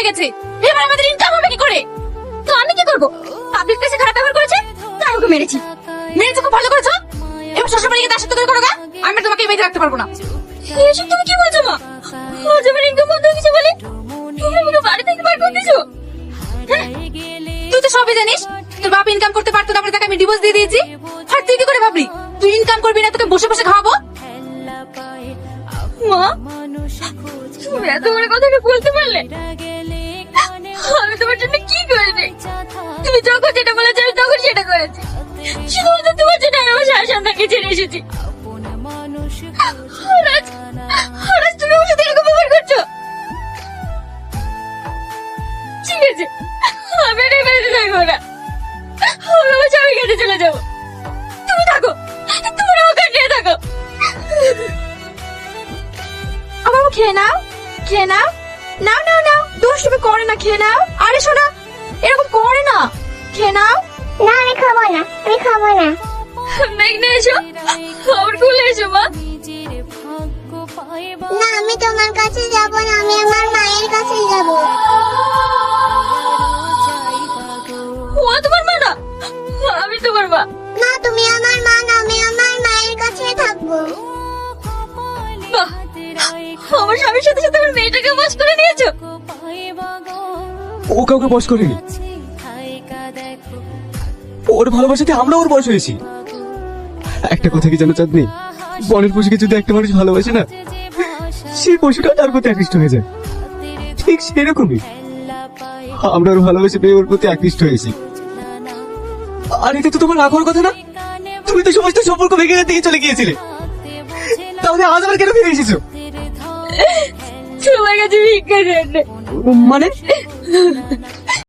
হয়ে গেছে, এবার আমাদের ইনকাম হবে কি করে? তো আমি কি করব? পাবলিক প্লেসে খারাপ ব্যবহার করেছে, তাই ওকে মেরেছি। মেরেছো, খুব ভালো করেছো। এবার শ্বশুর বাড়ি গিয়ে তার সাথে করো গা, আমি আর তোমাকে এই বাড়িতে রাখতে পারবো না। এসব তুমি কি বলছো মা? আজ আমার ইনকাম বন্ধ হয়ে গেছে বলে তুমি আমাকে বাড়ি থেকে বার করে দিছো? হ্যাঁ, তুই তো সবই জানিস। তোর বাপ ইনকাম করতে পারতো, তারপরে তাকে আমি ডিভোর্স দিয়ে দিয়েছি। আর তুই কি করে ভাবলি তুই ইনকাম করবি না, তোকে বসে বসে খাওয়াবো? মা, তুমি এত বড় কথাটা বলতে পারলে? আমি তোমার জন্য কি করিনি? তুমি যখন যেটা বলেছো আমি তখন সেটা করেছি। শুধুমাত্র তোমার জন্য আমি আমার স্বামী সন্তানকে ছেড়ে এসেছি। আর আজ তুমি আমার সাথে এরকম ব্যবহার করছো? ঠিক আছে, আমি আর এই বাড়িতে থাকবো না। আমি আমার স্বামীর কাছে চলে যাবো। তুমি থাকো, তুমি ওখানে নিয়ে থাকো। আমার খেয়ে নাও, খেয়ে নাও। নাও নাও নাও, দোষ তুমি করে না, খেয়ে নাও। আরে শোনা, এরকম করে না, খেয়ে নাও। না আমি খাবো না, আমি খাবো না। মেঘনা এসো, আমার কোলে এসো মা। না আমি তোমার কাছে যাব না, আমি আমার মায়ের কাছে যাব। ও তোমার মা না, আমি তোমার মা। না তুমি আমার মা না, আমি আমার মায়ের কাছে থাকবো। বাহ, আমার স্বামীর সাথে সাথে আমার মেয়েটাকে বস করে নিয়েছো। ও কাউকে বয়স করেনি, ওর ভালোবাসাতে আমরা ওর বয়স হয়েছি। একটা কথা কি জানো চাঁদনি, বনের পশুকে যদি একটা মানুষ ভালোবাসে না, সেই পশুটা তার প্রতি আকৃষ্ট হয়ে যায়। ঠিক সেরকমই আমরা ওর ভালোবাসে পেয়ে ওর প্রতি আকৃষ্ট হয়েছি। আর এটা তো তোমার রাগ হওয়ার কথা না। তুমি তো সমস্ত সম্পর্ক ভেঙে দিয়ে চলে গিয়েছিলে, তাহলে আজ আবার কেন ফিরে এসেছো? তোমার কাছে ভিক্ষা দেন। মানে